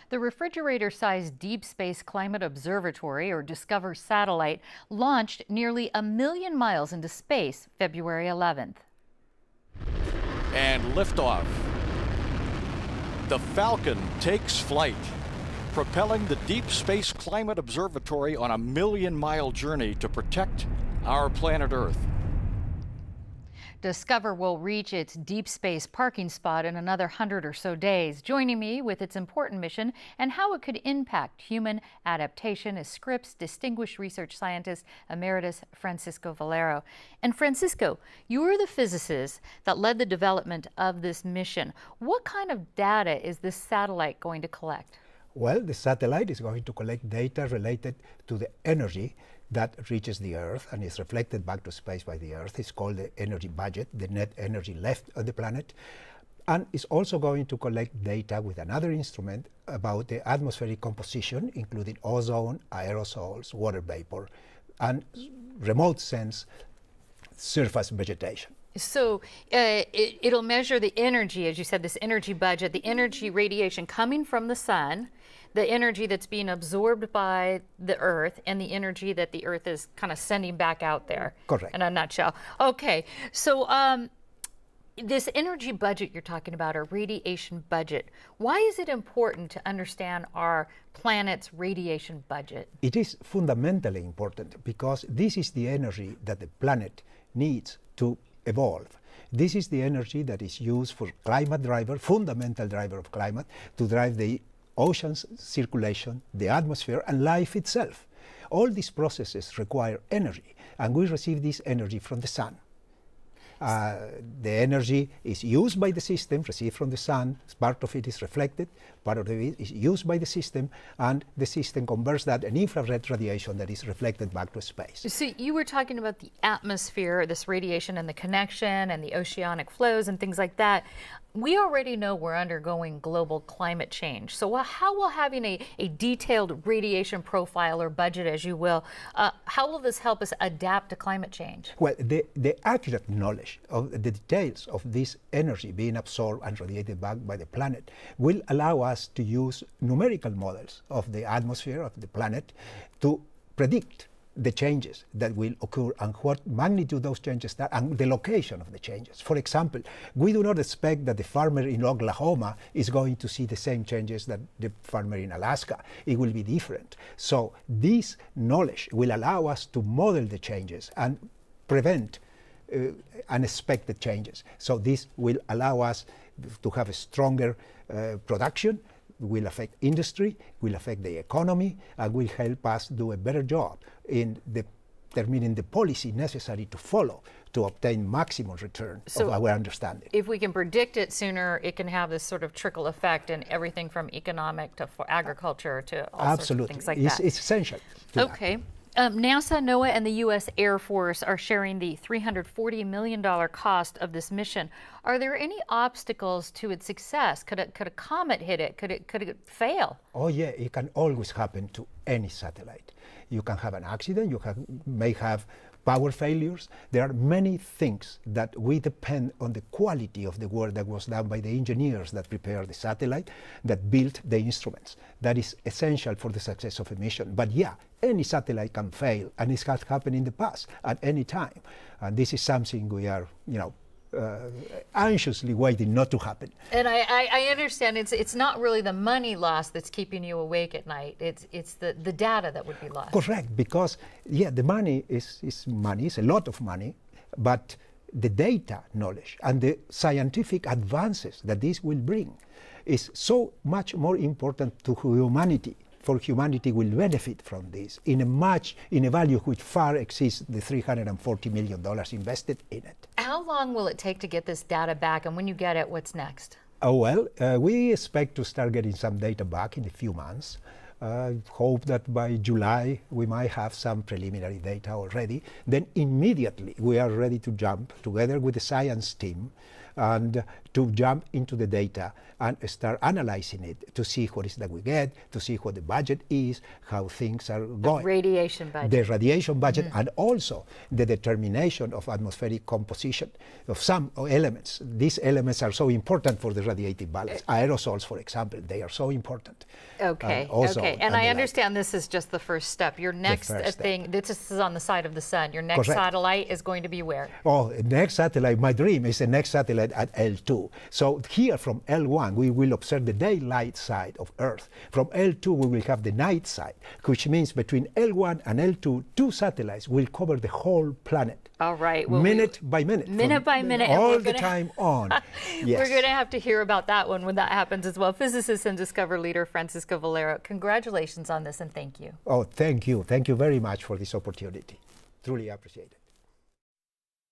The refrigerator-sized Deep Space Climate Observatory, or DISCOVER satellite, launched nearly 1 million miles into space February 11th. And liftoff. The Falcon takes flight, propelling the Deep Space Climate Observatory on a 1 million-mile journey to protect our planet Earth. DISCOVER will reach its deep space parking spot in another 100 or so days. Joining me with its important mission and how it could impact human adaptation is Scripps Distinguished Research Scientist Emeritus Francisco Valero. And Francisco, you are the physicist that led the development of this mission. What kind of data is this satellite going to collect? Well, the satellite is going to collect data related to the energy that reaches the Earth and is reflected back to space by the Earth. It's called the energy budget, the net energy left on the planet. And it's also going to collect data with another instrument about the atmospheric composition, including ozone, aerosols, water vapor, and remote sense surface vegetation. So it'll measure the energy, as you said, this energy budget, the energy radiation coming from the sun, the energy that's being absorbed by the Earth, and the energy that the Earth is kind of sending back out there. Correct. In a nutshell. Okay, so this energy budget you're talking about, or radiation budget, why is it important to understand our planet's radiation budget? It is fundamentally important because this is the energy that the planet needs to evolve. This is the energy that is used for climate driver, fundamental driver of climate, to drive the ocean's circulation, the atmosphere, and life itself. All these processes require energy, and we receive this energy from the sun. The energy is used by the system, received from the sun, part of it is reflected, part of it is used by the system, and the system converts that in infrared radiation that is reflected back to space. So you were talking about the atmosphere, this radiation and the connection and the oceanic flows and things like that. We already know we're undergoing global climate change. So how will having a detailed radiation profile or budget, as you will, how will this help us adapt to climate change? Well, the accurate knowledge of the details of this energy being absorbed and radiated back by the planet will allow us to use numerical models of the atmosphere of the planet to predict the changes that will occur and what magnitude those changes are and the location of the changes. For example, we do not expect that the farmer in Oklahoma is going to see the same changes that the farmer in Alaska. It will be different. So this knowledge will allow us to model the changes and prevent unexpected changes. So this will allow us to have a stronger production, will affect industry, will affect the economy, and will help us do a better job in determining the policy necessary to follow to obtain maximum return of our understanding. If we can predict it sooner, it can have this sort of trickle effect in everything from economic to agriculture to all sorts of things like that. It's essential. Okay. NASA, NOAA, and the U.S. Air Force are sharing the $340 million cost of this mission. Are there any obstacles to its success? Could a comet hit it? Could it fail? Oh yeah, it can always happen to any satellite. You can have an accident, may have power failures. There are many things that we depend on the quality of the work that was done by the engineers that prepared the satellite, that built the instruments. That is essential for the success of a mission. But yeah, any satellite can fail, and this has happened in the past at any time. And this is something we are, anxiously waiting not to happen. And I understand it's not really the money loss that's keeping you awake at night. It's the data that would be lost. Correct, because yeah, the money is money, it's a lot of money, but the data knowledge and the scientific advances that this will bring is so much more important to humanity. For humanity will benefit from this in a value which far exceeds the $340 million invested in it. How long will it take to get this data back, and when you get it, what's next? Well, we expect to start getting some data back in a few months. Hope that by July we might have some preliminary data already. Then immediately we are ready to jump together with the science team and to jump into the data and start analyzing it to see what is that we get, to see what the budget is, how things are going. Radiation budget. The radiation budget, and also the determination of atmospheric composition of some elements. These elements are so important for the radiative balance. Aerosols, for example, they are so important. Okay, okay. And I understand this is just the first step. Your next thing, this is on the side of the sun. Your next satellite is going to be where? Oh, next satellite, my dream is the next satellite at L2. So here from L1, we will observe the daylight side of Earth. From L2, we will have the night side, which means between L1 and L2, 2 satellites will cover the whole planet. All right. Well, minute by minute. Minute by minute. All the time on. Yes. We're going to have to hear about that one when that happens as well. Physicist and Discover leader Francisco Valero, congratulations on this and thank you. Oh, thank you. Thank you very much for this opportunity. Truly appreciate it.